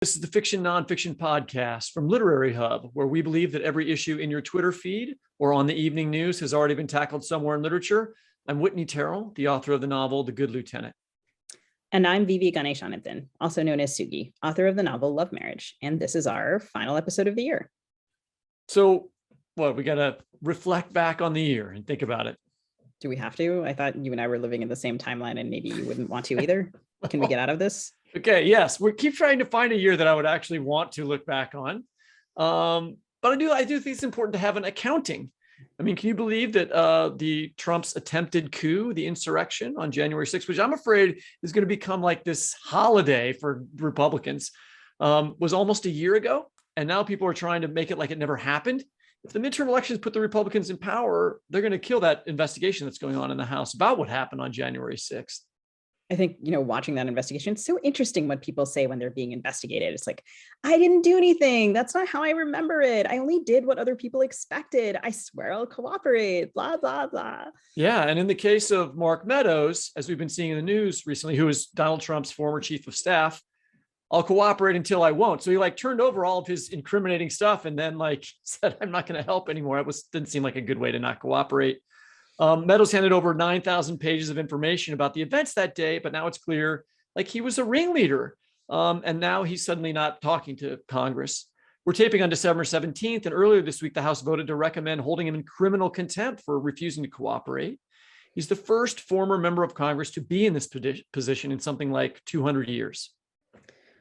This is the Fiction Nonfiction Podcast from Literary Hub, where we believe that every issue in your Twitter feed or on the evening news has already been tackled somewhere in literature. I'm Whitney Terrell, the author of the novel The Good Lieutenant. And I'm Vivi Ganeshananthan, also known as Sugi, author of the novel Love Marriage. And this is our final episode of the year. So, we got to reflect back on the year and think about it. Do we have to? I thought you and I were living in the same timeline and maybe you wouldn't want to either. Can we get out of this? Okay, yes. We keep trying to find a year that I would actually want to look back on. But I do think it's important to have an accounting. I mean, can you believe that the Trump's attempted coup, the insurrection on January 6th, which I'm afraid is going to become like this holiday for Republicans, was almost a year ago. And now people are trying to make it like it never happened. If the midterm elections put the Republicans in power, they're going to kill that investigation that's going on in the House about what happened on January 6th. I think, watching that investigation, it's so interesting what people say when they're being investigated. It's like, I didn't do anything. That's not how I remember it. I only did what other people expected. I swear I'll cooperate, blah, blah, blah. Yeah. And in the case of Mark Meadows, as we've been seeing in the news recently, who is Donald Trump's former chief of staff, I'll cooperate until I won't. So he turned over all of his incriminating stuff and then said, I'm not going to help anymore. It didn't seem like a good way to not cooperate. Meadows handed over 9,000 pages of information about the events that day, but now it's clear he was a ringleader. And now he's suddenly not talking to Congress. We're taping on December 17th. And earlier this week, the House voted to recommend holding him in criminal contempt for refusing to cooperate. He's the first former member of Congress to be in this position in something like 200 years.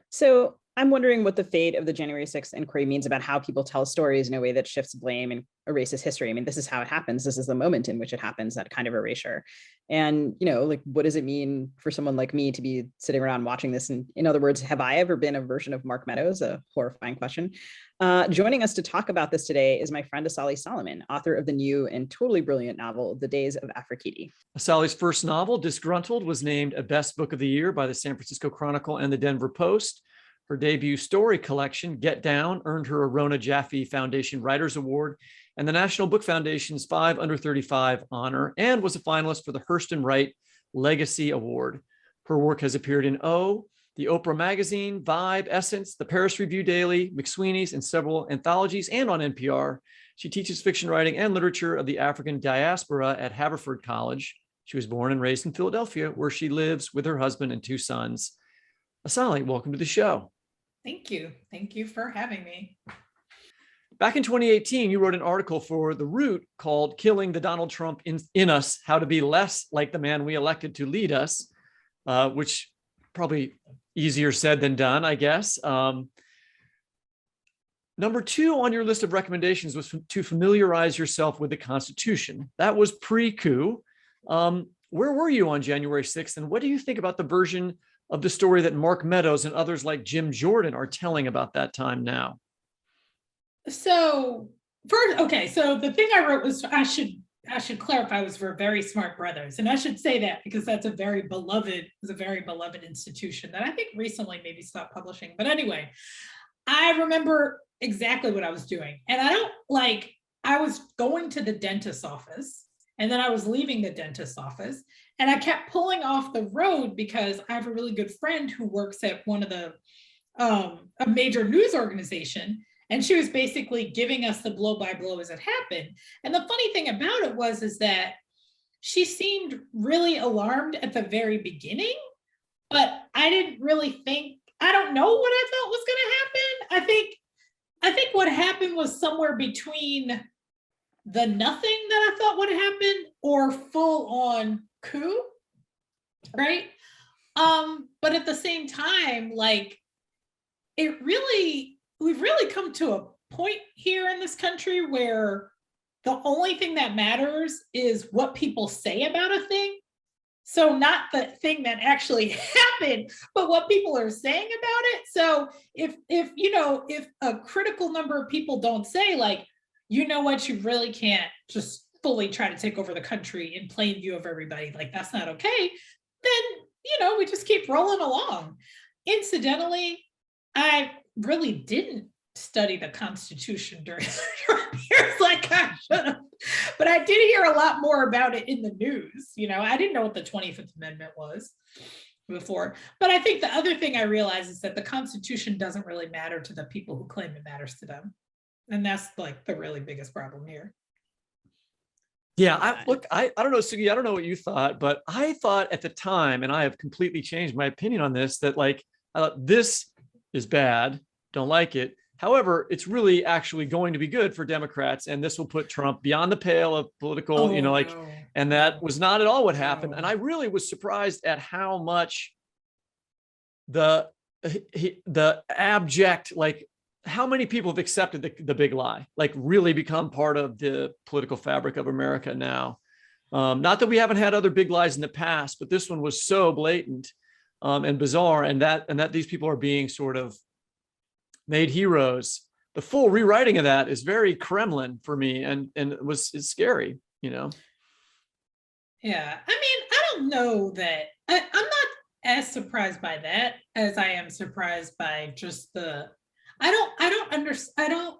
So I'm wondering what the fate of the January 6th inquiry means about how people tell stories in a way that shifts blame and erases history. I mean, this is how it happens. This is the moment in which it happens, that kind of erasure. And, what does it mean for someone like me to be sitting around watching this? And in other words, have I ever been a version of Mark Meadows? A horrifying question. Joining us to talk about this today is my friend Asali Solomon, author of the new and totally brilliant novel, The Days of Afrekete. Asali's first novel, Disgruntled, was named a Best Book of the Year by the San Francisco Chronicle and the Denver Post. Her debut story collection, Get Down, earned her a Rona Jaffe Foundation Writers Award and the National Book Foundation's 5 Under 35 honor, and was a finalist for the Hurston Wright Legacy Award. Her work has appeared in O, the Oprah Magazine, Vibe, Essence, the Paris Review Daily, McSweeney's, and several anthologies, and on NPR. She teaches fiction writing and literature of the African diaspora at Haverford College. She was born and raised in Philadelphia, where she lives with her husband and 2 sons. Asali, welcome to the show. Thank you. Thank you for having me. Back in 2018, you wrote an article for The Root called Killing the Donald Trump in Us, How to Be Less Like the Man We Elected to Lead Us, which probably easier said than done, I guess. Number 2 on your list of recommendations was to familiarize yourself with the Constitution. That was pre-coup. Where were you on January 6th, and what do you think about the version of the story that Mark Meadows and others like Jim Jordan are telling about that time now? So the thing I wrote was, I should clarify, was for Very Smart Brothers. And I should say that because that's a very beloved institution that I think recently maybe stopped publishing. But anyway, I remember exactly what I was doing. And I was going to the dentist's office, and then I was leaving the dentist's office, and I kept pulling off the road because I have a really good friend who works at one of the, a major news organization. And she was basically giving us the blow by blow as it happened. And the funny thing about it is that she seemed really alarmed at the very beginning, but I didn't really I don't know what I thought was going to happen. I think what happened was somewhere between the nothing that I thought would happen or full on coup, right? But at the same time, we've really come to a point here in this country where the only thing that matters is what people say about a thing. So not the thing that actually happened, but what people are saying about it. So if a critical number of people don't say you really can't just fully try to take over the country in plain view of everybody, that's not okay, then, we just keep rolling along. Incidentally, I really didn't study the Constitution during years like I should have, but I did hear a lot more about it in the news. I didn't know what the 25th Amendment was. before. But I think the other thing I realize is that the Constitution doesn't really matter to the people who claim it matters to them. And that's like the really biggest problem here. Yeah, I don't know, Sugi, I don't know what you thought, but I thought at the time, and I have completely changed my opinion on this, that like, I thought this is bad, don't like it. However, it's really actually going to be good for Democrats, and this will put Trump beyond the pale of political, and that was not at all what happened. And I really was surprised at how much the abject, like how many people have accepted the big lie, like really become part of the political fabric of America now. Not that we haven't had other big lies in the past, but this one was so blatant and bizarre, and that these people are being sort of made heroes. The full rewriting of that is very Kremlin for me, and it's scary, Yeah. I mean, I don't know that I'm not as surprised by that as I am surprised by just I don't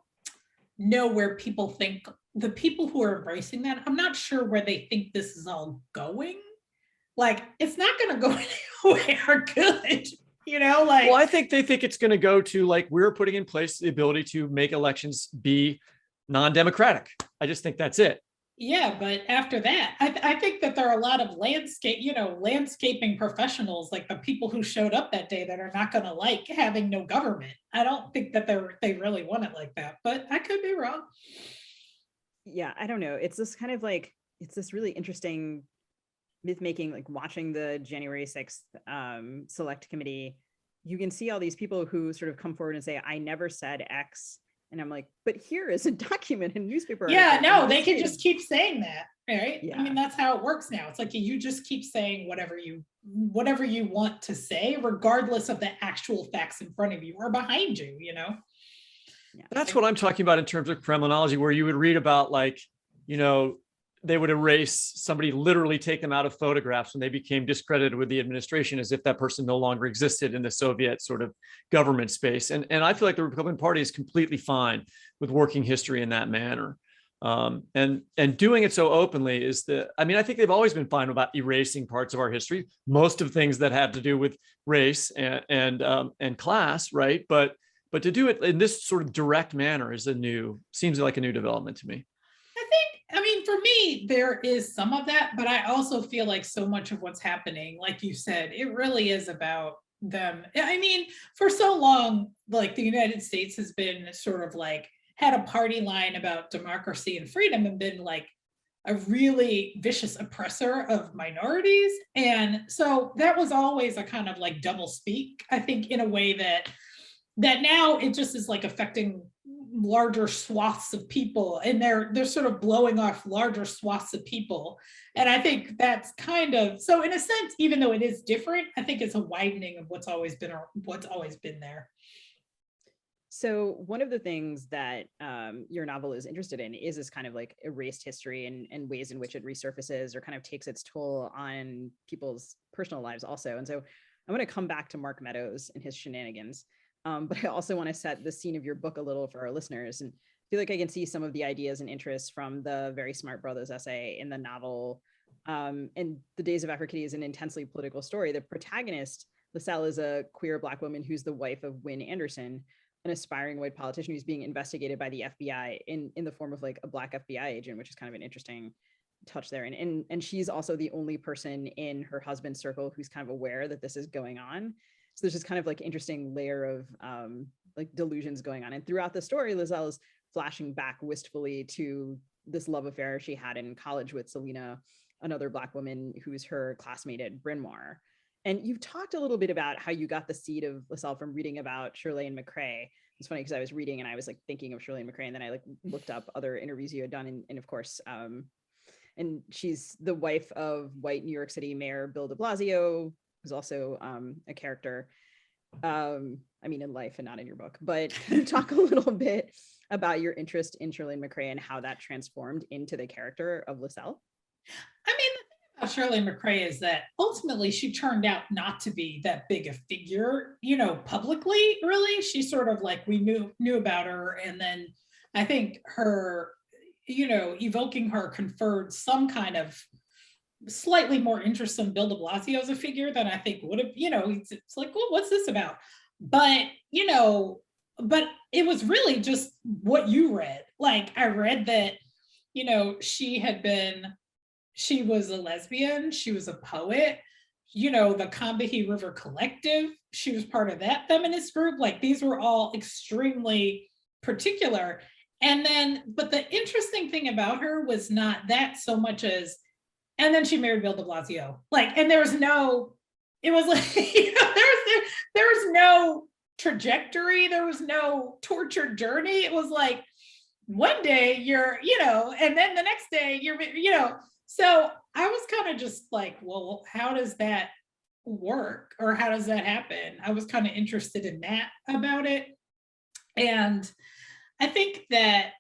know where people think, the people who are embracing that, I'm not sure where they think this is all going. Like, it's not going to go anywhere good, Well, I think they think it's going to go to, like, we're putting in place the ability to make elections be non-democratic. I just think that's it. Yeah, but after that, I think that there are a lot of landscaping professionals, like the people who showed up that day, that are not going to like having no government. I don't think that they really want it like that, but I could be wrong. Yeah, I don't know. It's this kind of like, it's this really interesting myth making, like watching the January 6th select committee. You can see all these people who sort of come forward and say, I never said X. And I'm like, but here is a document in newspaper. Yeah, no, they can just keep saying that, right? Yeah. I mean, that's how it works now. It's like you just keep saying whatever you want to say, regardless of the actual facts in front of you or behind you, Yeah. That's what I'm talking about in terms of Kremlinology, where you would read about, like, they would erase somebody, literally take them out of photographs when they became discredited with the administration, as if that person no longer existed in the Soviet sort of government space. And I feel like the Republican Party is completely fine with working history in that manner. And doing it so openly I think they've always been fine about erasing parts of our history, most of things that have to do with race and class, right? But to do it in this sort of direct manner seems like a new development to me. I mean, for me, there is some of that, but I also feel like so much of what's happening, like you said, it really is about them. I mean, for so long, like the United States has been sort of like had a party line about democracy and freedom and been like a really vicious oppressor of minorities. And so that was always a kind of like double speak, I think, in a way that now it just is like affecting larger swaths of people, and they're sort of blowing off larger swaths of people. And I think that's kind of, so in a sense, even though it is different, I think it's a widening of what's always been there. So one of the things that your novel is interested in is this kind of like erased history and ways in which it resurfaces or kind of takes its toll on people's personal lives also. And so I want to come back to Mark Meadows and his shenanigans. But I also want to set the scene of your book a little for our listeners, and feel like I can see some of the ideas and interests from the Very Smart Brothers essay in the novel. And The Days of Afrekete is an intensely political story. The protagonist, Liselle, is a queer Black woman who's the wife of Wynne Anderson, an aspiring white politician who's being investigated by the FBI in the form of like a Black FBI agent, which is kind of an interesting touch there. And she's also the only person in her husband's circle who's kind of aware that this is going on. So there's this kind of like interesting layer of like delusions going on. And throughout the story, Liselle is flashing back wistfully to this love affair she had in college with Selena, another Black woman who's her classmate at Bryn Mawr. And you've talked a little bit about how you got the seed of Liselle from reading about Chirlane McCray. It's funny because I was reading and I was like thinking of Chirlane McCray, and then I like looked up other interviews you had done. And of course, and she's the wife of white New York City Mayor Bill de Blasio, who's also a character, I mean, in life and not in your book. But can you talk a little bit about your interest in Chirlane McCray and how that transformed into the character of Liselle? I mean, the thing about Chirlane McCray is that ultimately she turned out not to be that big a figure, publicly, really. She sort of like, we knew about her. And then I think her, evoking her conferred some kind of slightly more interest in Bill de Blasio as a figure than I think would have, it's like, well, what's this about? But, but it was really just what you read. Like, I read that, she was a lesbian, she was a poet, the Combahee River Collective, she was part of that feminist group. Like, these were all extremely particular. And then, but the interesting thing about her was not that so much as, and then she married Bill de Blasio. Like, and there was no, it was like, there was no trajectory, there was no tortured journey. It was like, one day you're, and then the next day you're, so I was kind of just like, well, how does that work? Or how does that happen? I was kind of interested in that about it. And I think that,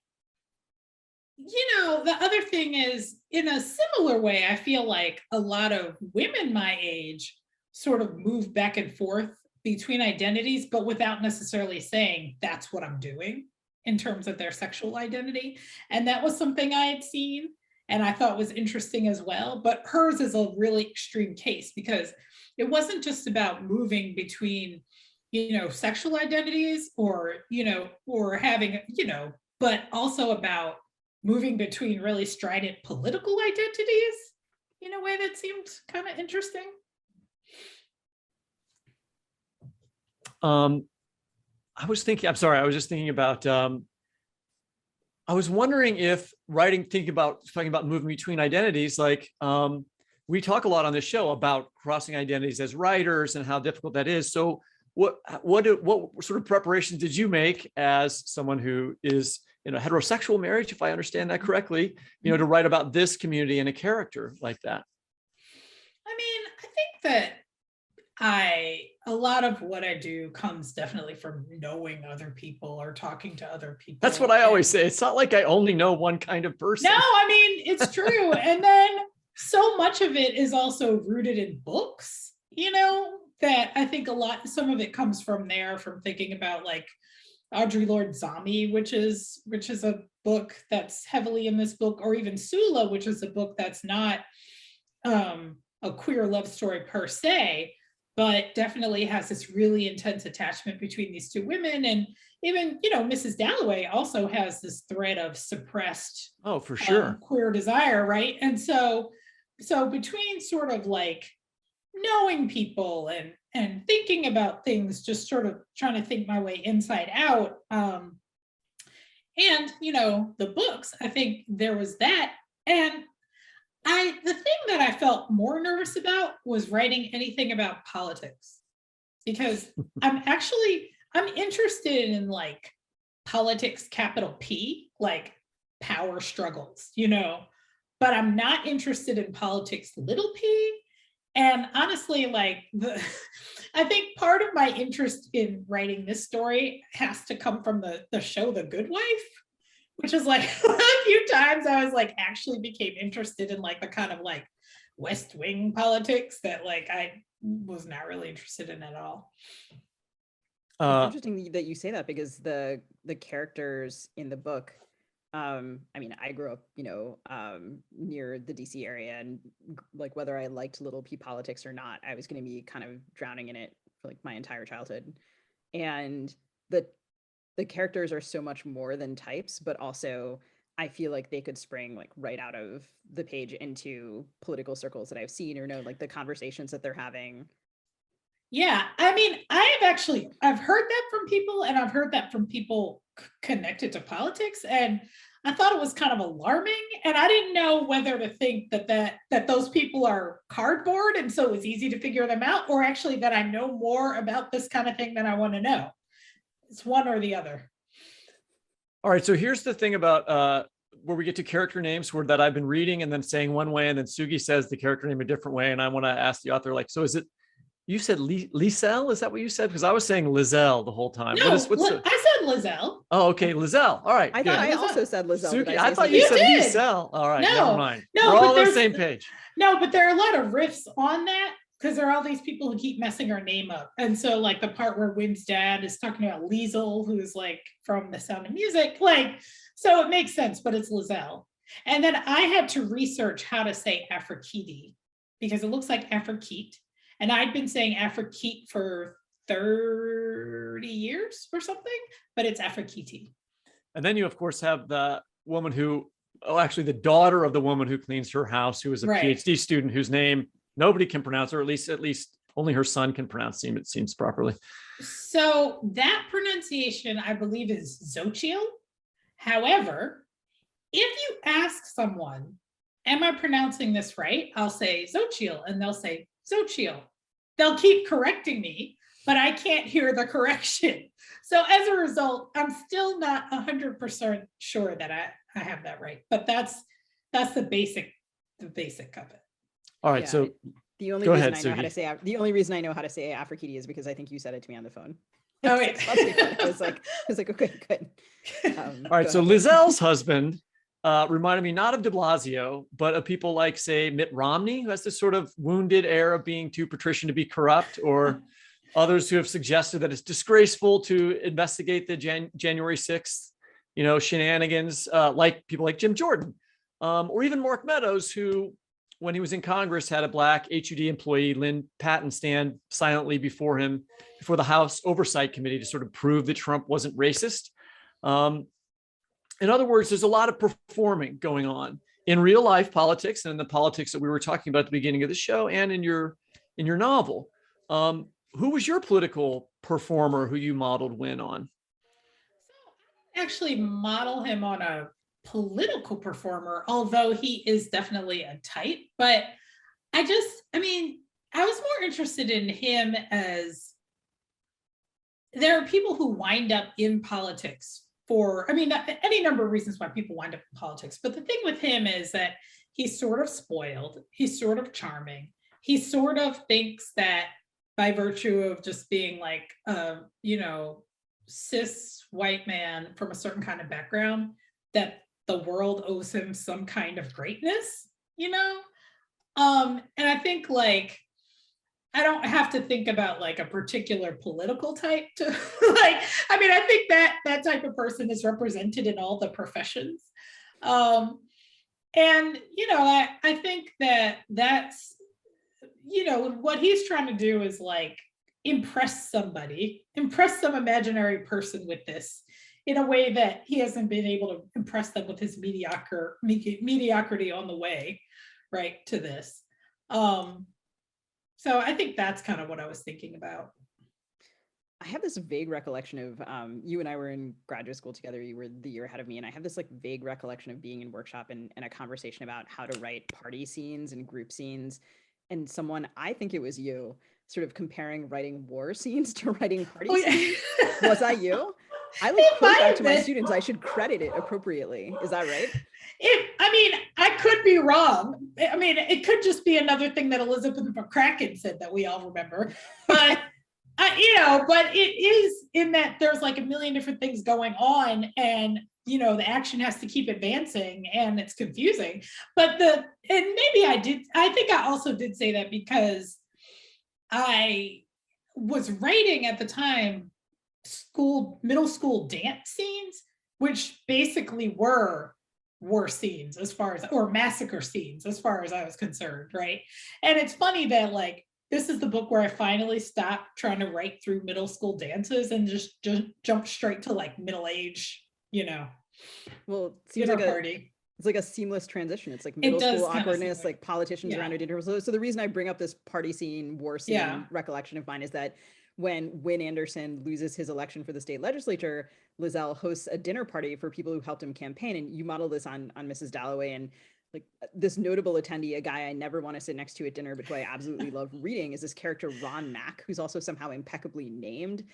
the other thing is, in a similar way, I feel like a lot of women my age sort of move back and forth between identities, but without necessarily saying that's what I'm doing in terms of their sexual identity. And that was something I had seen and I thought was interesting as well. But hers is a really extreme case because it wasn't just about moving between, sexual identities or having, but also about moving between really strident political identities in a way that seemed kind of interesting. I was just thinking about, I was wondering if talking about moving between identities, like we talk a lot on this show about crossing identities as writers and how difficult that is. So what sort of preparations did you make as someone who is in a heterosexual marriage, if I understand that correctly, to write about this community and a character like that? I mean, I think that a lot of what I do comes definitely from knowing other people or talking to other people. That's what I always say. It's not like I only know one kind of person. No, I mean, it's true. And then so much of it is also rooted in books, that I think some of it comes from there, from thinking about like Audre Lorde Zami, which is a book that's heavily in this book, or even Sula, which is a book that's not a queer love story per se, but definitely has this really intense attachment between these two women. And even, Mrs. Dalloway also has this thread of suppressed, for sure, queer desire, right? And so between sort of like knowing people and thinking about things, just sort of trying to think my way inside out, and the books, I think there was that. And the thing that I felt more nervous about was writing anything about politics, because I'm interested in like politics, capital P, like power struggles, but I'm not interested in politics, little p. And honestly, like I think part of my interest in writing this story has to come from the show The Good Wife, which is like a few times I was like actually became interested in like the kind of like West Wing politics that like I was not really interested in at all. It's interesting that you say that, because the characters in the book, I mean, I grew up, near the DC area, and like whether I liked little p politics or not, I was going to be kind of drowning in it for like my entire childhood. And the characters are so much more than types, but also I feel like they could spring like right out of the page into political circles that I've seen or know, like the conversations that they're having. Yeah, I mean, I've heard that from people, and I've heard that from people connected to politics, and I thought it was kind of alarming, and I didn't know whether to think that those people are cardboard and so it was easy to figure them out, or actually that I know more about this kind of thing than I want to know. It's one or the other. All right, so here's the thing about where we get to character names that I've been reading and then saying one way, and then Sugi says the character name a different way, and I want to ask the author, like, so is it, you said Liselle? Is that what you said? Because I was saying Liselle the whole time. No, I said Liselle. Oh, okay, Liselle. All right. I thought I also said Liselle. Sugi, I thought you said Liselle. All right, never mind. No, we're all on the same page. No, but there are a lot of riffs on that, because there are all these people who keep messing her name up. And so like the part where Wynn's dad is talking about Liselle, who's like from The Sound of Music, like, so it makes sense, but it's Liselle. And then I had to research how to say Afrekete because it looks like Afrekete. And I'd been saying Afrekete for 30 years or something, but it's Afrekete. And then you, of course, have the woman who, actually the daughter of the woman who cleans her house, who is a PhD student whose name nobody can pronounce, or at least only her son can pronounce, it seems properly. So that pronunciation, I believe, is Xochitl. However, if you ask someone, am I pronouncing this right? I'll say Xochitl, and they'll say Xochitl. They'll keep correcting me, but I can't hear the correction. So as a result, I'm still not 100% sure that I have that right. But that's the basic of it. All right. Yeah, So the only reason I know how to say Afrekete is because I think you said it to me on the phone. Oh, yeah. I was like, okay, good. All right. So Liselle's husband reminded me not of de Blasio, but of people like, say, Mitt Romney, who has this sort of wounded air of being too patrician to be corrupt, or others who have suggested that it's disgraceful to investigate the January 6th, shenanigans, like people like Jim Jordan, or even Mark Meadows, who, when he was in Congress, had a black HUD employee, Lynn Patton, stand silently before the House Oversight Committee to sort of prove that Trump wasn't racist. In other words, there's a lot of performing going on in real life politics and in the politics that we were talking about at the beginning of the show and in your novel. Who was your political performer who you modeled Win on? So I actually model him on a political performer, although he is definitely a type. But I was more interested in him as there are people who wind up in politics for, any number of reasons why people wind up in politics. But the thing with him is that he's sort of spoiled. He's sort of charming. He sort of thinks that by virtue of just being like, cis white man from a certain kind of background, that the world owes him some kind of greatness, And I think I don't have to think about a particular political type to I think that type of person is represented in all the professions. And, I think that's, what he's trying to do is impress some imaginary person with this in a way that he hasn't been able to impress them with his mediocrity on the way, right, to this. So I think that's kind of what I was thinking about. I have this vague recollection of you and I were in graduate school together. You were the year ahead of me. And I have this vague recollection of being in workshop and a conversation about how to write party scenes and group scenes. And someone, I think it was you, sort of comparing writing war scenes to writing party scenes. Was that you? I quote that to my students. I should credit it appropriately. Is that right? I could be wrong. It could just be another thing that Elizabeth McCracken said that we all remember. But, but it is in that there's a million different things going on, and, the action has to keep advancing, and it's confusing. But maybe I think I also did say that because I was writing at the time middle school dance scenes, which basically were war scenes or massacre scenes as far as I was concerned, right? And it's funny that this is the book where I finally stopped trying to write through middle school dances and just jump straight to middle age, well, it seems party. It's a seamless transition. It's middle school awkwardness, politicians around a dinner. So the reason I bring up this party scene, war scene recollection of mine is that when Win Anderson loses his election for the state legislature, Liselle hosts a dinner party for people who helped him campaign. And you model this on Mrs. Dalloway, and this notable attendee, a guy I never want to sit next to at dinner, but who I absolutely love reading, is this character Ron Mack, who's also somehow impeccably named.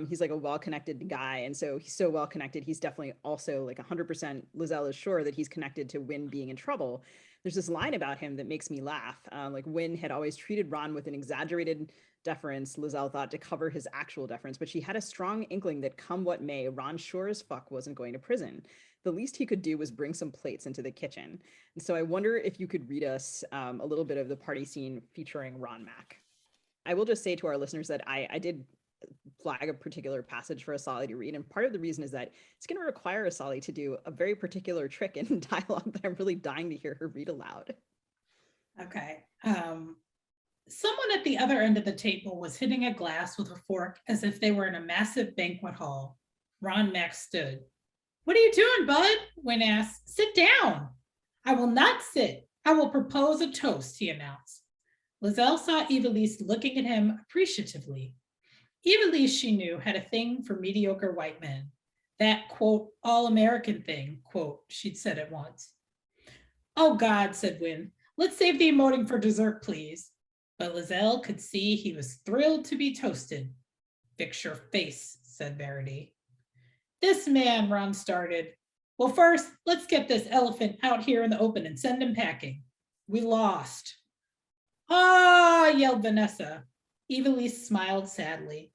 He's a well-connected guy. And so he's so well-connected. He's definitely also 100% Liselle is sure that he's connected to Win being in trouble. There's this line about him that makes me laugh. Win had always treated Ron with an exaggerated deference, Liselle thought, to cover his actual deference, but she had a strong inkling that come what may, Ron sure as fuck wasn't going to prison. The least he could do was bring some plates into the kitchen. And so I wonder if you could read us a little bit of the party scene featuring Ron Mack. I will just say to our listeners that I did flag a particular passage for Asali to read. And part of the reason is that it's going to require Asali to do a very particular trick in dialogue that I'm really dying to hear her read aloud. Okay. Someone at the other end of the table was hitting a glass with a fork as if they were in a massive banquet hall. Ron Mack stood. "What are you doing, bud?" Wynne asked. "Sit down." "I will not sit. I will propose a toast," he announced. Liselle saw Ivelisse looking at him appreciatively. Ivelisse, she knew, had a thing for mediocre white men. That, quote, all-American thing, quote, she'd said it once. "Oh, God," said Wynne. "Let's save the emoting for dessert, please." But Liselle could see he was thrilled to be toasted. "Fix your face," said Verity. "This man," Ron started. "Well, first, let's get this elephant out here in the open and send him packing. We lost." "Ah," yelled Vanessa. Ivelisse smiled sadly.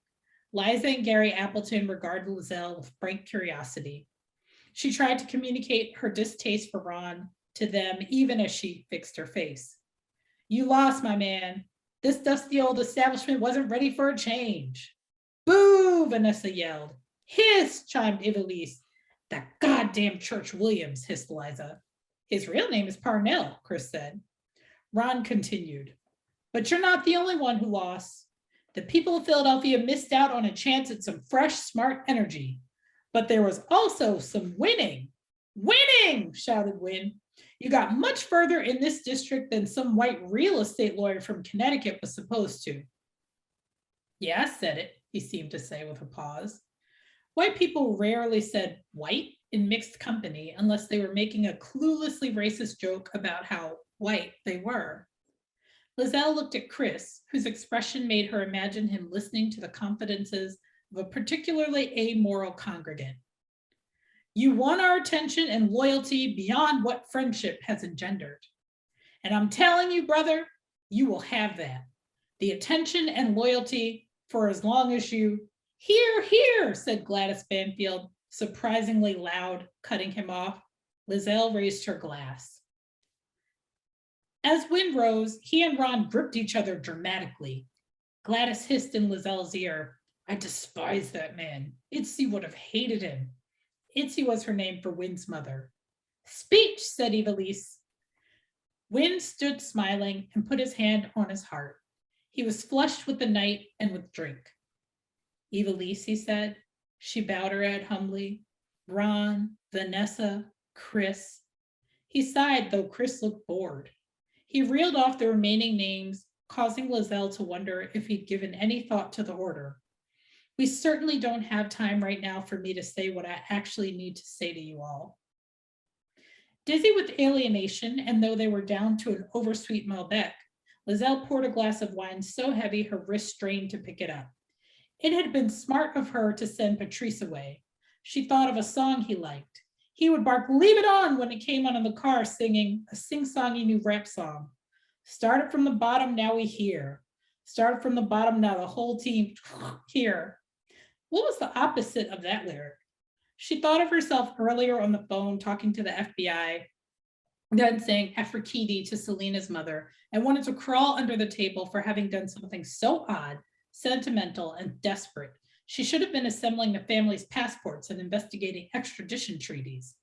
Liza and Gary Appleton regarded Liselle with frank curiosity. She tried to communicate her distaste for Ron to them even as she fixed her face. "You lost, my man. This dusty old establishment wasn't ready for a change." "Boo," Vanessa yelled. "Hiss," chimed Ivelisse. "That goddamn Church Williams," hissed Liza. "His real name is Parnell," Chris said. Ron continued. "But you're not the only one who lost. The people of Philadelphia missed out on a chance at some fresh, smart energy. But there was also some winning." "Winning," shouted Wynne. "You got much further in this district than some white real estate lawyer from Connecticut was supposed to." "Yeah, I said it," he seemed to say with a pause. White people rarely said white in mixed company unless they were making a cluelessly racist joke about how white they were. Liselle looked at Chris, whose expression made her imagine him listening to the confidences of a particularly amoral congregant. "You won our attention and loyalty beyond what friendship has engendered. And I'm telling you, brother, you will have that. The attention and loyalty for as long as you..." "Hear, hear," said Gladys Banfield, surprisingly loud, cutting him off. Liselle raised her glass. As Wynne rose, he and Ron gripped each other dramatically. Gladys hissed in Lizelle's ear, "I despise that man. Itzy would have hated him." Itzy was her name for Wynne's mother. "Speech," said Ivelisse. Wynne stood smiling and put his hand on his heart. He was flushed with the night and with drink. "Ivelisse," he said. She bowed her head humbly. "Ron, Vanessa, Chris." He sighed, though Chris looked bored. He reeled off the remaining names, causing Liselle to wonder if he'd given any thought to the order. "We certainly don't have time right now for me to say what I actually need to say to you all." Dizzy with alienation, and though they were down to an oversweet Malbec, Liselle poured a glass of wine so heavy her wrist strained to pick it up. It had been smart of her to send Patrice away. She thought of a song he liked. He would bark, "Leave it on," when it came on in the car, singing a sing-songy new rap song. "Started from the bottom, now we here. Started from the bottom, now the whole team here." What was the opposite of that lyric? She thought of herself earlier on the phone talking to the FBI, then saying Afrekete to Selena's mother, and wanted to crawl under the table for having done something so odd, sentimental, and desperate. She should have been assembling the family's passports and investigating extradition treaties.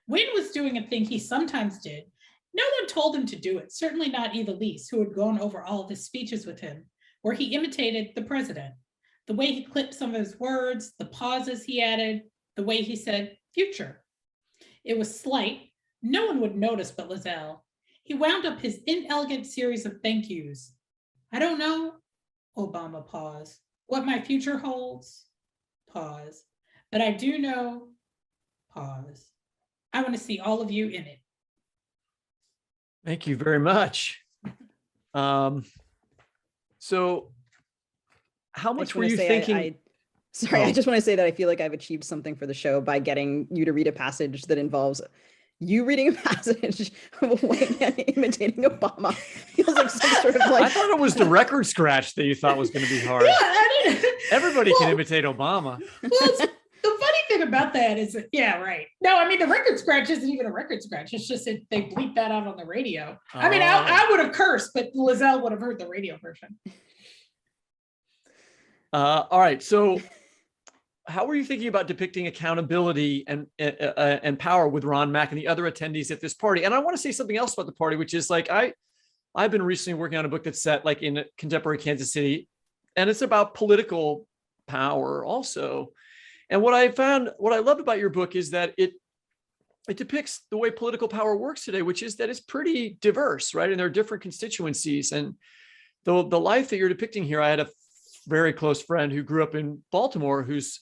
Wynne was doing a thing he sometimes did. No one told him to do it, certainly not Ivelisse, who had gone over all of his speeches with him, where he imitated the president. The way he clipped some of his words, the pauses he added, the way he said future. It was slight. No one would notice but Liselle. He wound up his inelegant series of thank yous. "I don't know," Obama paused, "what my future holds," pause, "but I do know," pause. "I want to see all of you in it." Thank you very much. So how much were you thinking? I just want to say that I feel like I've achieved something for the show by getting you to read a passage that involves you reading a passage of a white man imitating Obama. Feels like some sort of like... I thought it was the record scratch that you thought was going to be hard. Yeah, Everybody can imitate Obama. Well, the funny thing about that is that, yeah, right. No, I mean, the record scratch isn't even a record scratch. It's just that they bleep that out on the radio. I mean, I would have cursed, but Liselle would have heard the radio version. All right. So how were you thinking about depicting accountability and power with Ron Mack and the other attendees at this party? And I want to say something else about the party, which is like, I've been recently working on a book that's set like in contemporary Kansas City, and it's about political power also. And what I loved about your book is that it depicts the way political power works today, which is that it's pretty diverse, right? And there are different constituencies. And the life that you're depicting here, I had a very close friend who grew up in Baltimore who's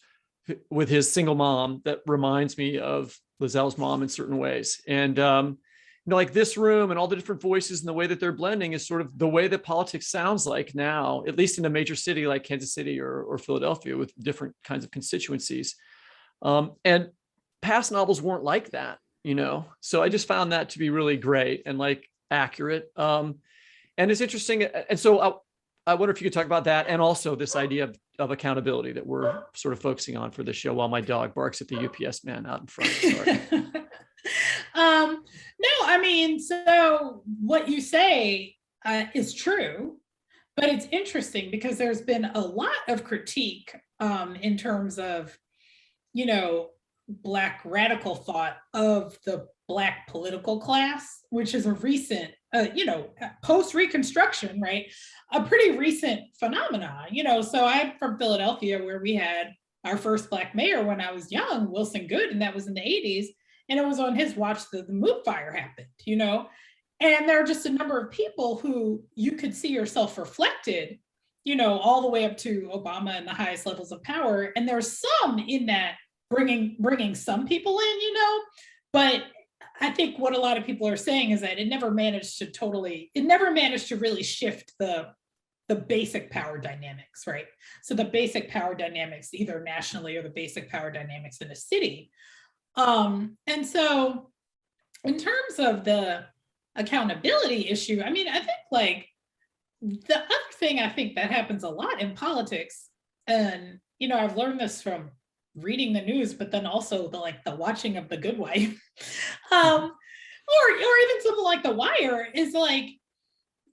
with his single mom that reminds me of Liselle's mom in certain ways. And, like this room and all the different voices and the way that they're blending is sort of the way that politics sounds like now, at least in a major city like Kansas City or Philadelphia with different kinds of constituencies. And past novels weren't like that, so I just found that to be really great and like accurate. And it's interesting. And so I wonder if you could talk about that and also this idea of accountability that we're sort of focusing on for the show while my dog barks at the UPS man out in front. Sorry. No, I mean, so what you say is true, but it's interesting because there's been a lot of critique in terms of, Black radical thought of the Black political class, which is a recent, post-Reconstruction, right? A pretty recent phenomenon, so I'm from Philadelphia where we had our first Black mayor when I was young, Wilson Good, and that was in the 80s. And it was on his watch that the MOOC fire happened, and there are just a number of people who you could see yourself reflected, all the way up to Obama and the highest levels of power. And there's some in that bringing some people in, but I think what a lot of people are saying is that it never managed to really shift the basic power dynamics, right? So the basic power dynamics, either nationally or the basic power dynamics in a city. And so in terms of the accountability issue, I mean, I think like the other thing I think that happens a lot in politics, and, I've learned this from reading the news, but then also the watching of The Good Wife, or even something like The Wire is like,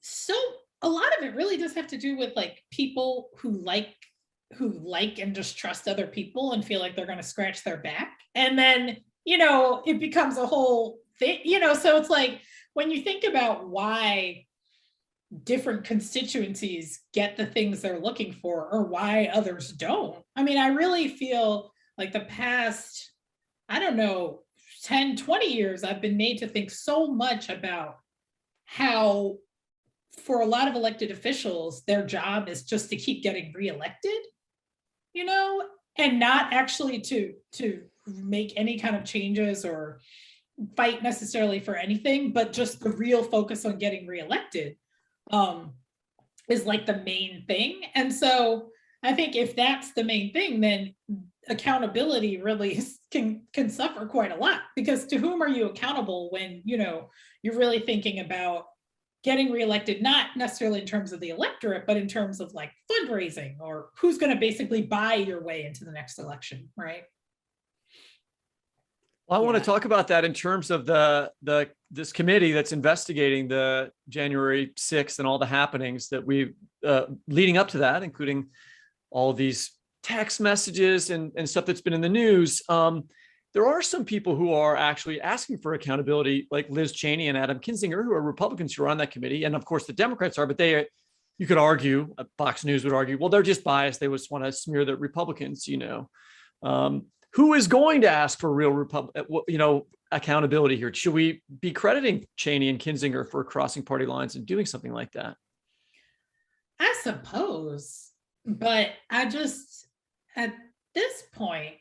so a lot of it really does have to do with like people who like and just trust other people and feel like they're going to scratch their back. And then, it becomes a whole thing, so it's like, when you think about why different constituencies get the things they're looking for or why others don't, I mean, I really feel like the past, 10, 20 years, I've been made to think so much about how for a lot of elected officials, their job is just to keep getting reelected, and not actually to make any kind of changes or fight necessarily for anything, but just the real focus on getting reelected is like the main thing. And so I think if that's the main thing, then accountability really can suffer quite a lot, because to whom are you accountable when, you're really thinking about getting reelected, not necessarily in terms of the electorate, but in terms of like fundraising or who's going to basically buy your way into the next election, right? Well, I want to talk about that in terms of this committee that's investigating the January 6th and all the happenings that we leading up to that, including all these text messages and stuff that's been in the news. There are some people who are actually asking for accountability, like Liz Cheney and Adam Kinzinger, who are Republicans who are on that committee. And of course, the Democrats are, but you could argue, Fox News would argue, well, they're just biased. They just want to smear the Republicans, Who is going to ask for real accountability here? Should we be crediting Cheney and Kinzinger for crossing party lines and doing something like that? I suppose, but at this point,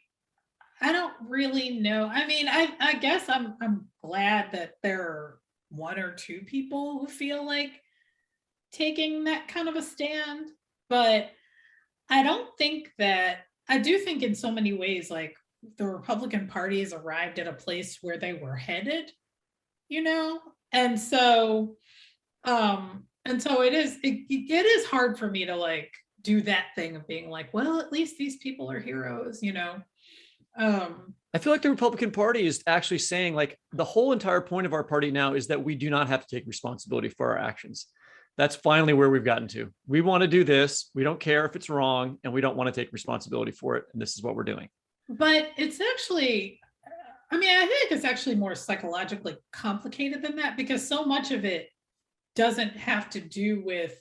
I don't really know. I mean, I guess I'm glad that there are one or two people who feel like taking that kind of a stand, but I do think in so many ways, like the Republican Party has arrived at a place where they were headed, and so it is hard for me to like do that thing of being like, well, at least these people are heroes, I feel like the Republican Party is actually saying like the whole entire point of our party now is that we do not have to take responsibility for our actions. That's finally where we've gotten to. We want to do this. We don't care if it's wrong, and we don't want to take responsibility for it. And this is what we're doing. But it's actually, I mean, I think it's actually more psychologically complicated than that, because so much of it doesn't have to do with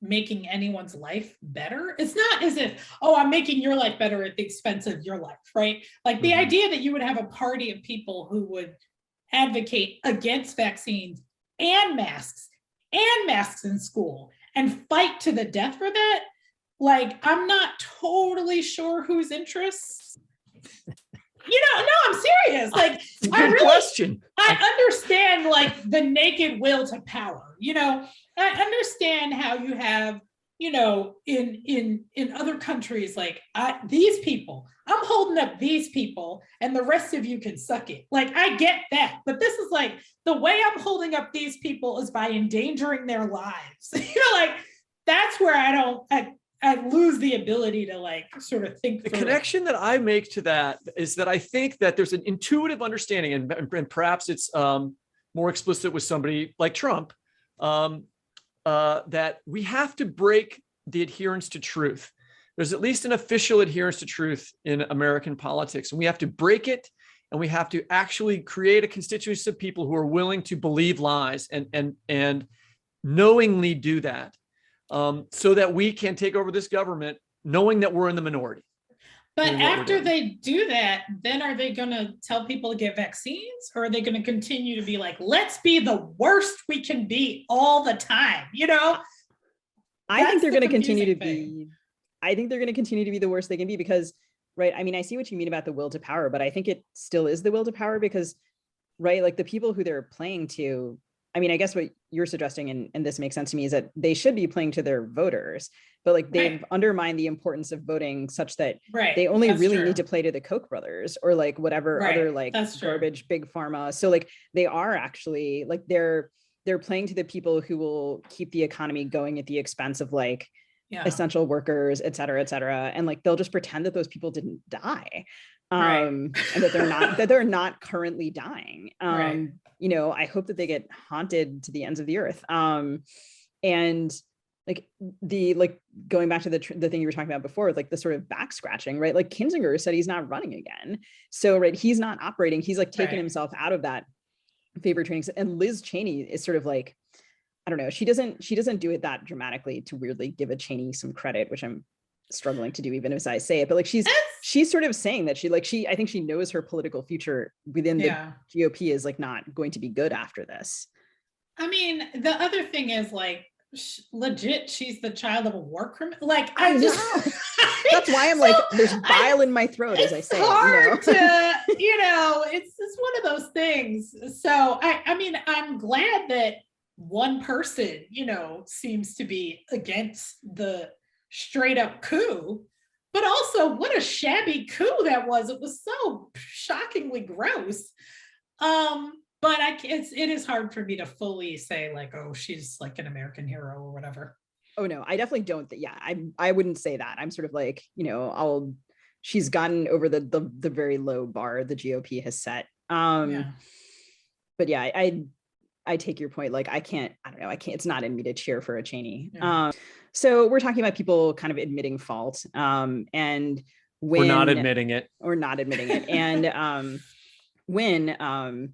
making anyone's life better. It's not as if, oh, I'm making your life better at the expense of your life, right? Like the idea that you would have a party of people who would advocate against vaccines and masks in school and fight to the death for that. Like, I'm not totally sure whose interests. No, I'm serious. Like, Question. I understand like the naked will to power. I understand how you have, in other countries, like these people, I'm holding up these people and the rest of you can suck it. Like, I get that. But this is like, the way I'm holding up these people is by endangering their lives. Like, that's where I lose the ability to like sort of think. The connection that I make to that is that I think that there's an intuitive understanding, and perhaps it's more explicit with somebody like Trump, that we have to break the adherence to truth. There's at least an official adherence to truth in American politics, and we have to break it, and we have to actually create a constituency of people who are willing to believe lies and knowingly do that, so that we can take over this government knowing that we're in the minority. But after they do that, then are they going to tell people to get vaccines, or are they going to continue to be like, let's be the worst we can be all the time? I think they're going to continue to be. I think they're going to continue to be the worst they can be, because, right, I mean, I see what you mean about the will to power, but I think it still is the will to power, because, right, like the people who they're playing to, I mean, I guess what you're suggesting, and this makes sense to me, is that they should be playing to their voters, but like they've undermined the importance of voting such that they only really need to play to the Koch brothers or like whatever other like garbage big pharma. So like they are actually like they're playing to the people who will keep the economy going at the expense of like essential workers, et cetera, and like they'll just pretend that those people didn't die. And that they're not currently dying. I hope that they get haunted to the ends of the earth. And like going back to the thing you were talking about before, like the sort of back scratching, right? Like Kinzinger said he's not running again. So, right, he's not operating. He's like taking himself out of that favor training. And Liz Cheney is sort of like, I don't know, she doesn't do it that dramatically to weirdly give a Cheney some credit, which I'm struggling to do even as I say it, but like she's sort of saying that I think she knows her political future within the GOP is like not going to be good after this. I mean, the other thing is like legit, she's the child of a war criminal. Like I just that's why I'm like there's bile in my throat as I say hard to it's one of those things. So I mean I'm glad that one person seems to be against the straight up coup, but also what a shabby coup that was. It was so shockingly gross. But it is hard for me to fully say like, oh, she's like an American hero or whatever. Oh no, I definitely don't. I wouldn't say that. I'm sort of like, she's gotten over the very low bar the GOP has set. But yeah, I take your point. Like I can't, it's not in me to cheer for a Cheney. So we're talking about people kind of admitting fault, and when we're not admitting it, and Wynn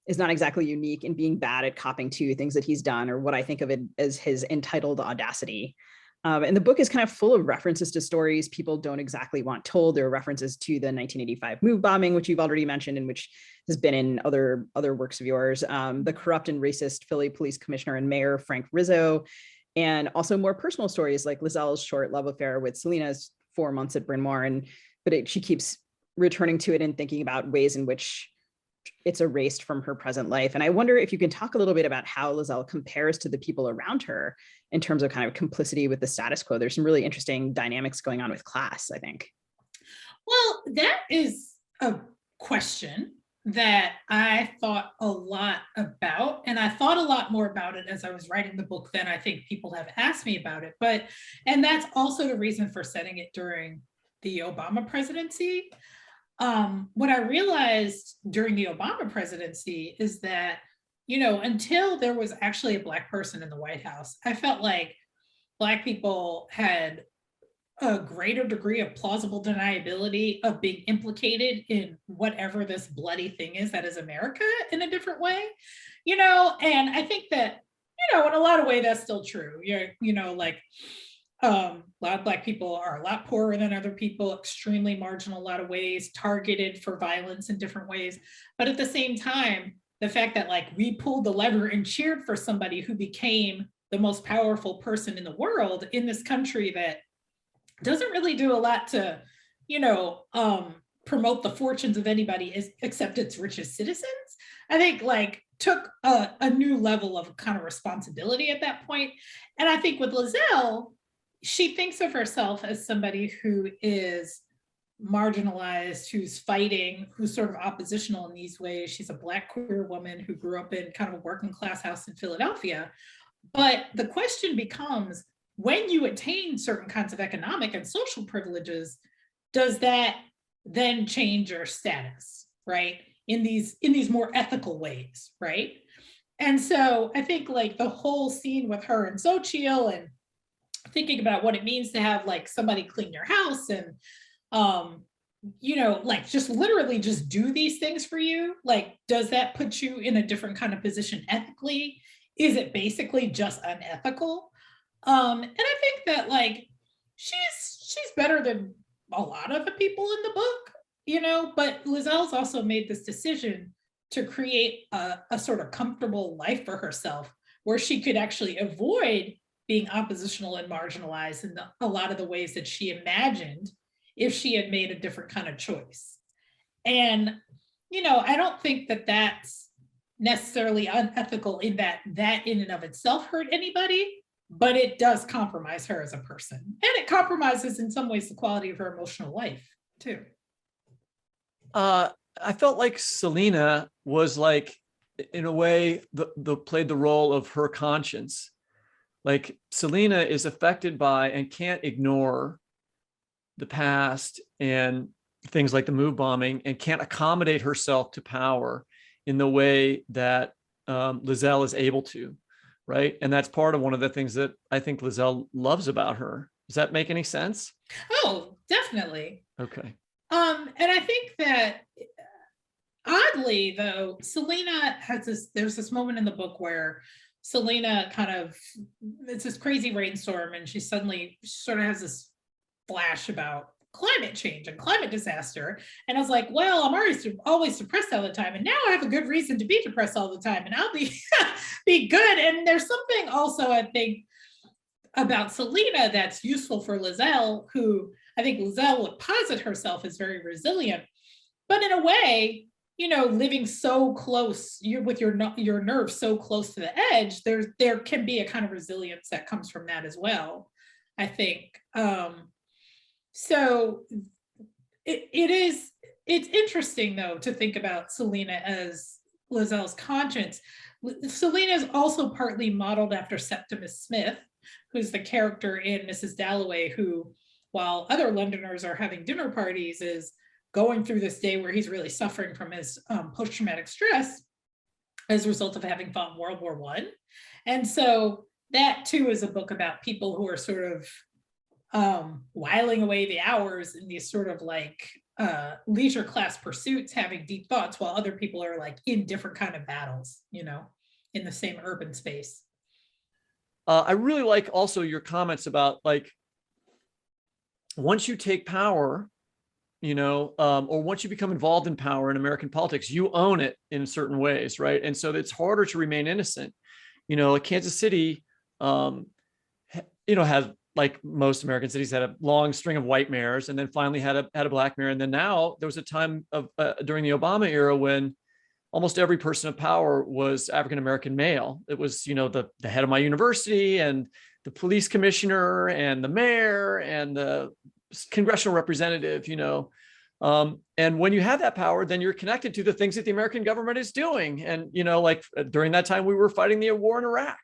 is not exactly unique in being bad at copping to things that he's done, or what I think of it as his entitled audacity. And the book is kind of full of references to stories people don't exactly want told. There are references to the 1985 move bombing, which you've already mentioned, and which has been in other works of yours. The corrupt and racist Philly police commissioner and mayor, Frank Rizzo, and also more personal stories like Lizelle's short love affair with Selena's 4 months at Bryn Mawr. She keeps returning to it and thinking about ways in which it's erased from her present life. And I wonder if you can talk a little bit about how Liselle compares to the people around her in terms of kind of complicity with the status quo. There's some really interesting dynamics going on with class, I think. Well, that is a question that I thought a lot about, and I thought a lot more about it as I was writing the book than I think people have asked me about it. And that's also the reason for setting it during the Obama presidency. What I realized during the Obama presidency is that until there was actually a Black person in the White House, I felt like Black people had a greater degree of plausible deniability of being implicated in whatever this bloody thing is that is America in a different way, and I think that, in a lot of ways that's still true. A lot of Black people are a lot poorer than other people, extremely marginal in a lot of ways, targeted for violence in different ways. But at the same time, the fact that we pulled the lever and cheered for somebody who became the most powerful person in the world in this country that doesn't really do a lot to, promote the fortunes of anybody except its richest citizens, I think took a new level of kind of responsibility at that point. And I think with Liselle, she thinks of herself as somebody who is marginalized, who's fighting, who's sort of oppositional in these ways. She's a Black queer woman who grew up in kind of a working class house in Philadelphia. But the question becomes, when you attain certain kinds of economic and social privileges, does that then change your status, right? In these more ethical ways, right? And so I think the whole scene with her and Xochitl and thinking about what it means to have somebody clean your house and just literally just do these things for you, does that put you in a different kind of position ethically? Is it basically just unethical? And I think that she's better than a lot of the people in the book, but Lizelle's also made this decision to create a sort of comfortable life for herself where she could actually avoid being oppositional and marginalized in a lot of the ways that she imagined if she had made a different kind of choice. And, I don't think that that's necessarily unethical in that in and of itself hurt anybody, but it does compromise her as a person. And it compromises in some ways the quality of her emotional life too. I felt like Selena was in a way, played the role of her conscience. Selena is affected by and can't ignore the past and things like the move bombing and can't accommodate herself to power in the way that Liselle is able to, right? And that's part of one of the things that I think Liselle loves about her. Does that make any sense? Oh, definitely. Okay. And I think that oddly though, Selena there's this moment in the book where Selena it's this crazy rainstorm and she suddenly sort of has this flash about climate change and climate disaster. And I was like, well, I'm always depressed all the time. And now I have a good reason to be depressed all the time and I'll be good. And there's something also, I think, about Selena that's useful for Liselle, who I think Liselle would posit herself as very resilient, but in a way, living so close, with your nerves so close to the edge, there can be a kind of resilience that comes from that as well, I think. So it's interesting though to think about Selena as Lizelle's conscience. Selena is also partly modeled after Septimus Smith, who's the character in Mrs. Dalloway, who, while other Londoners are having dinner parties, is going through this day where he's really suffering from his post-traumatic stress as a result of having fought in World War I. And so that too is a book about people who are sort of whiling away the hours in these sort of leisure class pursuits, having deep thoughts, while other people are in different kind of battles, in the same urban space. I really like also your comments about once you take power, or once you become involved in power in American politics, you own it in certain ways, right? And so it's harder to remain innocent. Kansas City, has, like most American cities, had a long string of white mayors, and then finally had a black mayor. And then now there was a time of during the Obama era when almost every person of power was African-American male. It was, the head of my university and the police commissioner and the mayor and the congressional representative, and when you have that power, then you're connected to the things that the American government is doing. And, during that time, we were fighting the war in Iraq,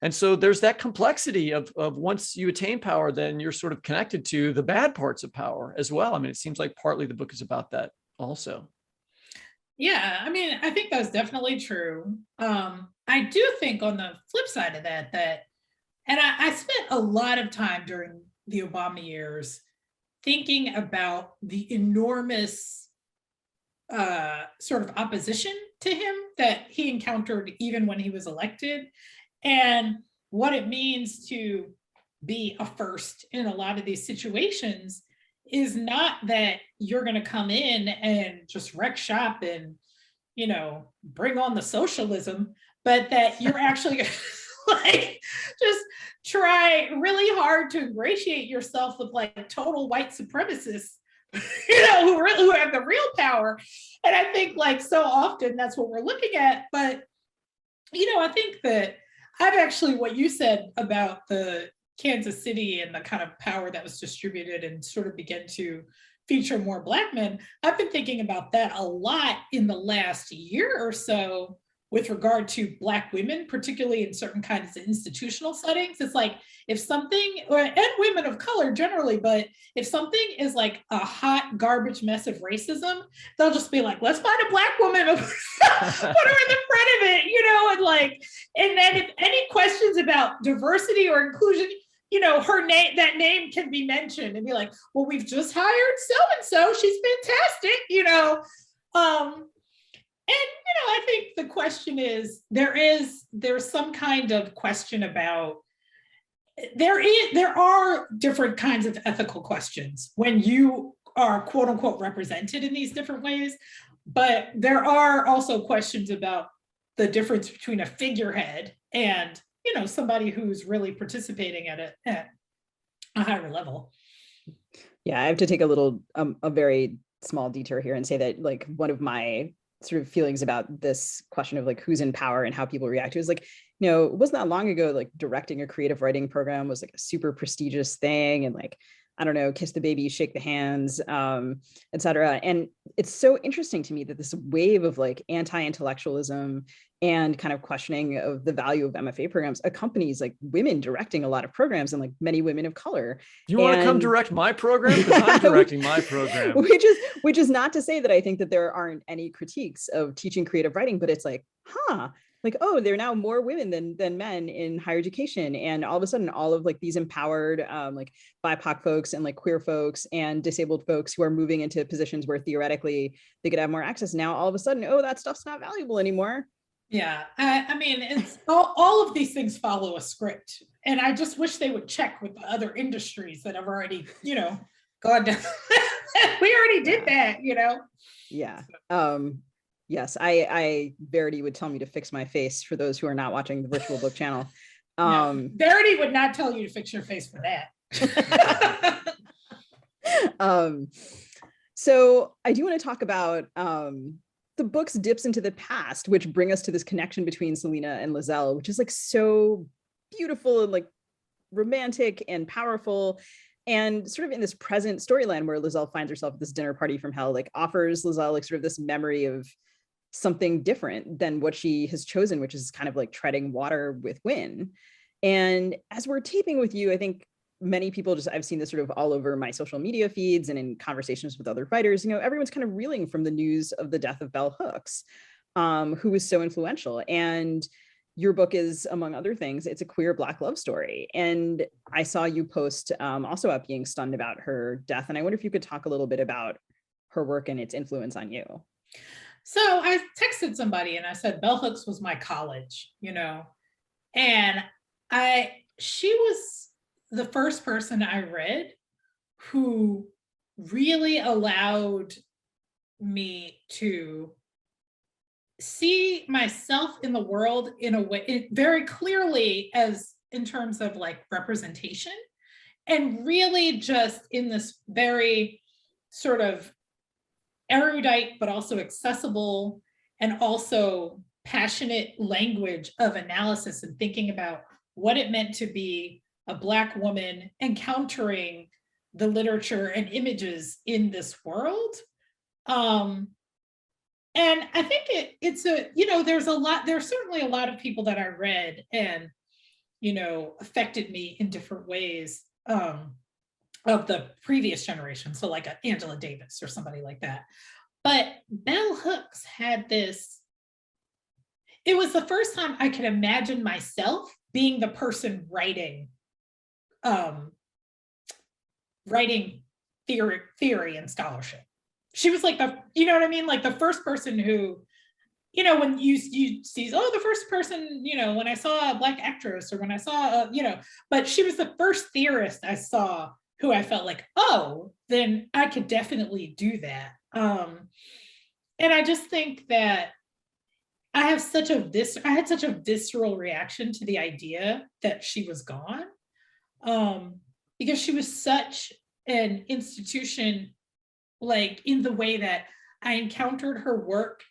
and so there's that complexity of once you attain power, then you're sort of connected to the bad parts of power as well. I mean, it seems like partly the book is about that also. Yeah, I mean, I think that's definitely true. I do think on the flip side of that, and I spent a lot of time during the Obama years thinking about the enormous sort of opposition to him that he encountered even when he was elected, and what it means to be a first in a lot of these situations is not that you're going to come in and just wreck shop and, bring on the socialism, but that you're actually like just try really hard to ingratiate yourself with like total white supremacists, who have the real power. And I think like so often that's what we're looking at. But, I think that I've actually, what you said about the Kansas City and the kind of power that was distributed and sort of began to feature more Black men, I've been thinking about that a lot in the last year or so with regard to Black women, particularly in certain kinds of institutional settings. It's like if something, and women of color generally, but if something is like a hot garbage mess of racism, they'll just be like, let's find a Black woman, put her in the front of it, and then if any questions about diversity or inclusion, her name, that name can be mentioned and be like, well, we've just hired so-and-so, she's fantastic, and I think the question is there's some kind of question about there are different kinds of ethical questions when you are quote unquote represented in these different ways, but there are also questions about the difference between a figurehead and somebody who's really participating at a higher level. Yeah, I have to take a very small detour here and say that like one of my sort of feelings about this question of like who's in power and how people react to it is like, it wasn't that long ago, like directing a creative writing program was like a super prestigious thing. And like, I don't know, kiss the baby, shake the hands, et cetera. And it's so interesting to me that this wave of like anti-intellectualism and kind of questioning of the value of MFA programs accompanies like women directing a lot of programs and like many women of color. Do you want to come direct my program? Because I'm directing my program. Which is not to say that I think that there aren't any critiques of teaching creative writing, but it's like, like, oh, there are now more women than men in higher education. And all of a sudden, all of like these empowered like BIPOC folks and like queer folks and disabled folks who are moving into positions where theoretically they could have more access. Now, all of a sudden, oh, that stuff's not valuable anymore. Yeah, I mean, it's all of these things follow a script. And I just wish they would check with the other industries that have already, gone down. We already did that, Yeah. Yes, I Verity would tell me to fix my face for those who are not watching the virtual book channel. No, Verity would not tell you to fix your face for that. So I do want to talk about the book's dips into the past, which bring us to this connection between Selena and Liselle, which is like so beautiful and like romantic and powerful. And sort of in this present storyline where Liselle finds herself at this dinner party from hell, like offers Liselle like sort of this memory of something different than what she has chosen, which is kind of like treading water with Wynn. And as we're taping with you, I think many people I've seen this sort of all over my social media feeds and in conversations with other writers, everyone's kind of reeling from the news of the death of Bell Hooks, who was so influential. And your book is, among other things, it's a queer Black love story. And I saw you post also about being stunned about her death. And I wonder if you could talk a little bit about her work and its influence on you. So I texted somebody and I said, Bell Hooks was my college, and she was the first person I read who really allowed me to see myself in the world in a way very clearly as in terms of like representation, and really just in this very sort of erudite but also accessible and also passionate language of analysis and thinking about what it meant to be a Black woman encountering the literature and images in this world. And I think it's there's certainly a lot of people that I read and, affected me in different ways of the previous generation. So like Angela Davis or somebody like that. But Bell Hooks had this, it was the first time I could imagine myself being the person writing theory and scholarship. She was like the, you know what I mean? Like the first person who, you know, when you see, oh, the first person, you know, when I saw a Black actress or when I saw, you know, but she was the first theorist I saw who I felt like, oh, then I could definitely do that. And I just think that I had such a visceral reaction to the idea that she was gone, because she was such an institution, like in the way that I encountered her work,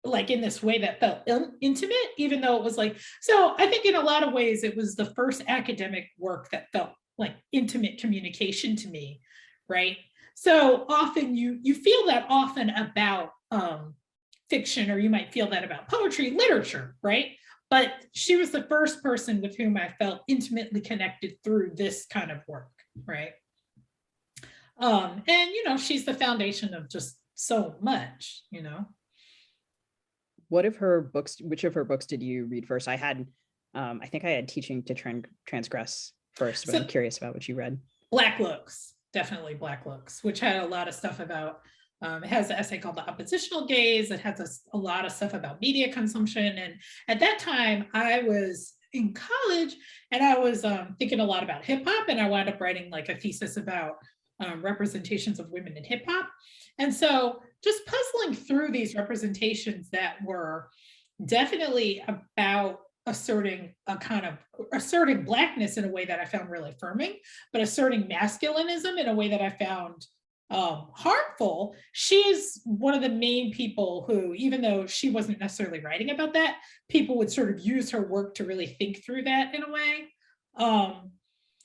like in this way that felt intimate, even though it was like, so I think in a lot of ways, it was the first academic work that felt like intimate communication to me, right? So often you feel that often about fiction, or you might feel that about poetry, literature, right? But she was the first person with whom I felt intimately connected through this kind of work, right? And, you know, she's the foundation of just so much, you know. What of her books, which of her books did you read first? I think I had Teaching to Transgress first, but I'm curious about what you read. Black Looks, definitely Black Looks, which had a lot of stuff about, it has an essay called The Oppositional Gaze. It has a lot of stuff about media consumption. And at that time, I was in college and I was thinking a lot about hip hop, and I wound up writing like a thesis about representations of women in hip hop. And so just puzzling through these representations that were definitely about asserting Blackness in a way that I found really affirming, but asserting masculinism in a way that I found harmful. She is one of the main people who, even though she wasn't necessarily writing about that, people would sort of use her work to really think through that in a way.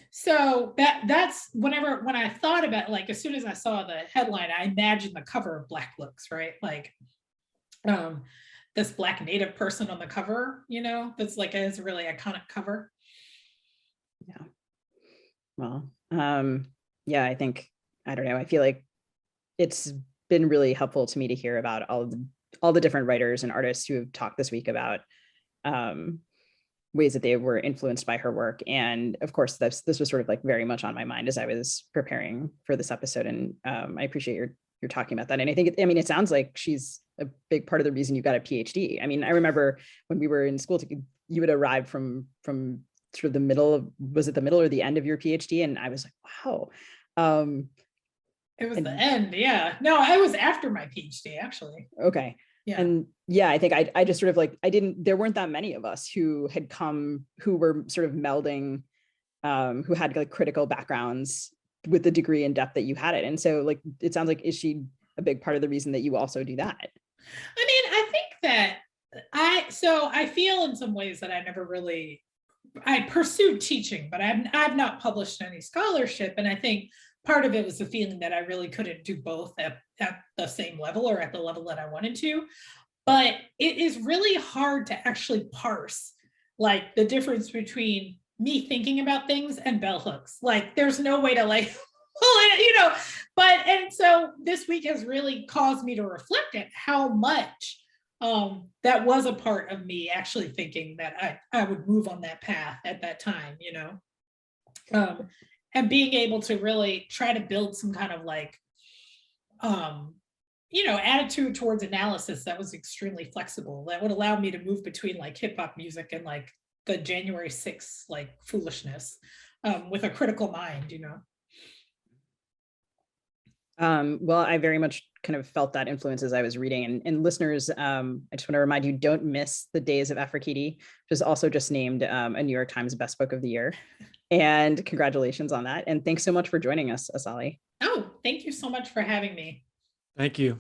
So that's when I thought about, like, as soon as I saw the headline, I imagined the cover of Black Looks, right? Like this Black Native person on the cover, you know, that's like is a really iconic cover. Yeah. Well, yeah, I think, I don't know, I feel like it's been really helpful to me to hear about all the different writers and artists who have talked this week about ways that they were influenced by her work. And of course, this was sort of like very much on my mind as I was preparing for this episode. And I appreciate you're talking about that. And I think, it sounds like she's a big part of the reason you got a PhD. I mean, I remember when we were in school, you would arrive from sort of the middle of, was it the middle or the end of your PhD? And I was like, wow. It was the end. Yeah. No, I was after my PhD actually. Okay. Yeah. And yeah, I think I just sort of like, there weren't that many of us who had come, who were sort of melding, who had like critical backgrounds with the degree and depth that you had it. And so like, it sounds like, is she a big part of the reason that you also do that? I mean, I think that I feel in some ways that I pursued teaching, but I've not published any scholarship. And I think part of it was the feeling that I really couldn't do both at the same level or at the level that I wanted to. But it is really hard to actually parse like the difference between me thinking about things and bell hooks. Like there's no way to like, you know, and so this week has really caused me to reflect at how much that was a part of me actually thinking that I would move on that path at that time, you know, and being able to really try to build some kind of like, you know, attitude towards analysis that was extremely flexible, that would allow me to move between like hip hop music and like the January 6th like foolishness with a critical mind, you know. Well, I very much kind of felt that influence as I was reading, and listeners, I just want to remind you, don't miss the Days of Afrekete, which is also just named a New York Times Best Book of the Year. And congratulations on that. And thanks so much for joining us, Asali. Oh, thank you so much for having me. Thank you.